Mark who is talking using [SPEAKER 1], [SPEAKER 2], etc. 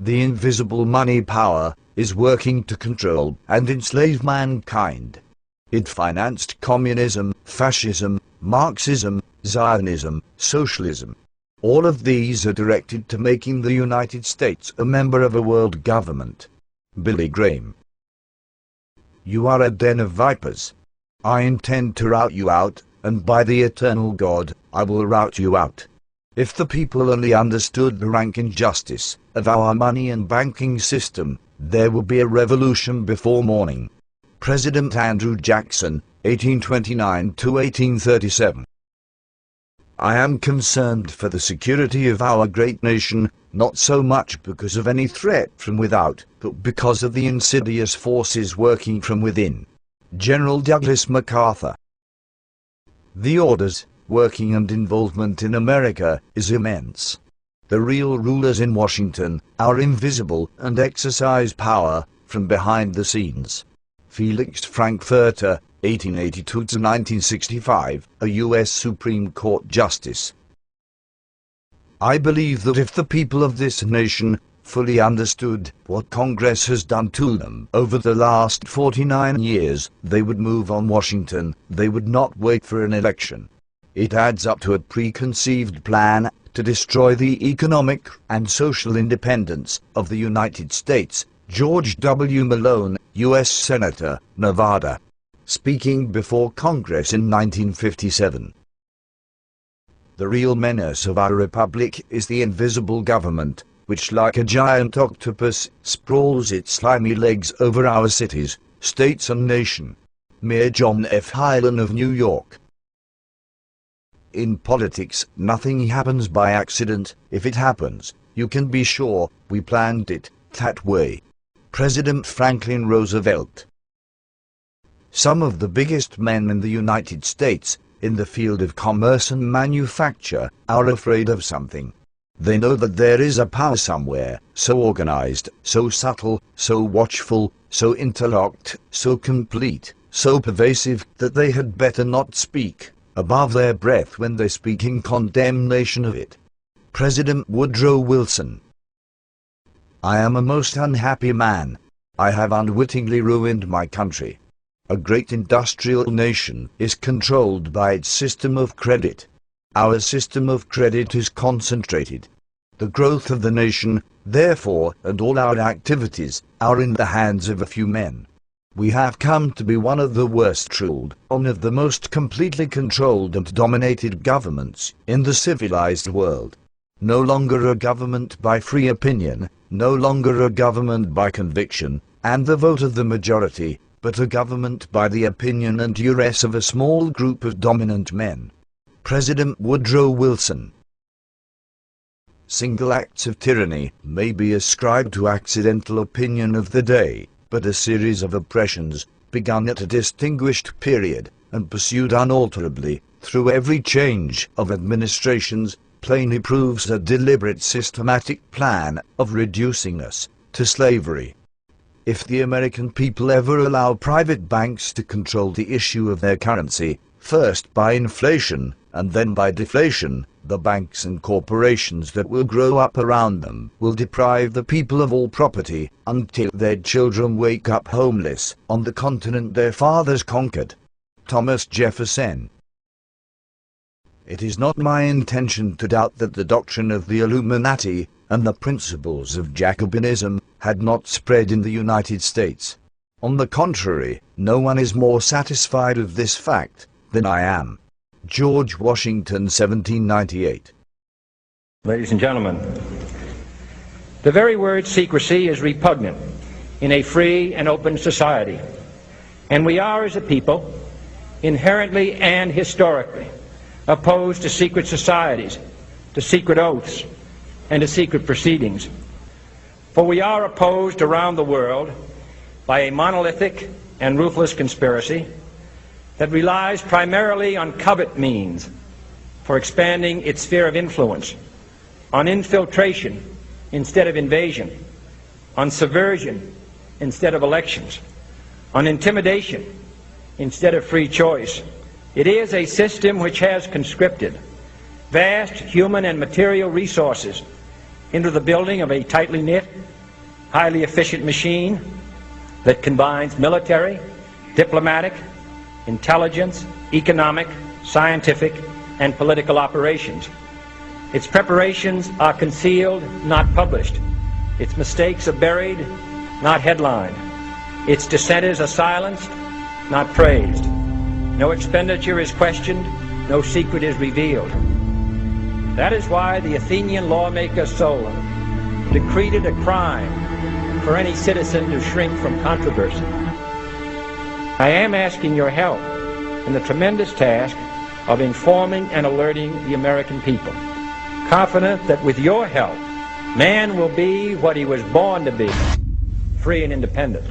[SPEAKER 1] the invisible money power, is working to control and enslave mankind. It financed communism, fascism, Marxism, Zionism, socialism. All of these are directed to making the United States a member of a world government. Billy Graham. You are a den of vipers. I intend to rout you out, and by the eternal God, I will rout you out. If the people only understood the rank injustice of our money and banking system, there would be a revolution before morning. President Andrew Jackson, 1829 to 1837. I am concerned for the security of our great nation, not so much because of any threat from without, but because of the insidious forces working from within. General Douglas MacArthur. The orders, working and involvement in America is immense. The real rulers in Washington are invisible and exercise power from behind the scenes. Felix Frankfurter, 1882 to 1965, a U.S. Supreme Court Justice. I believe that if the people of this nation fully understood what Congress has done to them over the last 49 years, they would move on Washington. They would not wait for an election. It adds up to a preconceived plan to destroy the economic and social independence of the United States. George W. Malone, U.S. Senator, Nevada, speaking before Congress in 1957. The real menace of our republic is the invisible government, which like a giant octopus sprawls its slimy legs over our cities, states and nation. Mayor John F. Hylan of New York. In politics, nothing happens by accident. If it happens, you can be sure we planned it that way. President Franklin Roosevelt. Some of the biggest men in the United States, in the field of commerce and manufacture, are afraid of something. They know that there is a power somewhere, so organized, so subtle, so watchful, so interlocked, so complete, so pervasive, that they had better not speak above their breath when they speak in condemnation of it. President Woodrow Wilson. I am a most unhappy man. I have unwittingly ruined my country. A great industrial nation is controlled by its system of credit. Our system of credit is concentrated. The growth of the nation, therefore, and all our activities, are in the hands of a few men. We have come to be one of the worst ruled, one of the most completely controlled and dominated governments in the civilized world. No longer a government by free opinion, no longer a government by conviction and the vote of the majority, but a government by the opinion and duress of a small group of dominant men. President Woodrow Wilson. Single acts of tyranny may be ascribed to accidental opinion of the day, but a series of oppressions, begun at a distinguished period, and pursued unalterably through every change of administrations, plainly proves a deliberate systematic plan of reducing us to slavery. If the American people ever allow private banks to control the issue of their currency, first by inflation and then by deflation, the banks and corporations that will grow up around them will deprive the people of all property until their children wake up homeless on the continent their fathers conquered. Thomas Jefferson. It is not my intention to doubt that the doctrine of the Illuminati and the principles of Jacobinism had not spread in the United States. On the contrary, no one is more satisfied of this fact than I am. George Washington, 1798.
[SPEAKER 2] Ladies and gentlemen, the very word secrecy is repugnant in a free and open society, and we are, as a people, inherently and historically opposed to secret societies, to secret oaths, and to secret proceedings. For we are opposed around the world by a monolithic and ruthless conspiracy that relies primarily on covert means for expanding its sphere of influence, on infiltration instead of invasion, on subversion instead of elections, on intimidation instead of free choice. It is a system which has conscripted vast human and material resources into the building of a tightly knit, highly efficient machine that combines military, diplomatic, intelligence, economic, scientific, and political operations. Its preparations are concealed, not published. Its mistakes are buried, not headlined. Its dissenters are silenced, not praised. No expenditure is questioned, no secret is revealed. That is why the Athenian lawmaker Solon decreed it a crime for any citizen to shrink from controversy. I am asking your help in the tremendous task of informing and alerting the American people, confident that with your help, man will be what he was born to be, free and independent.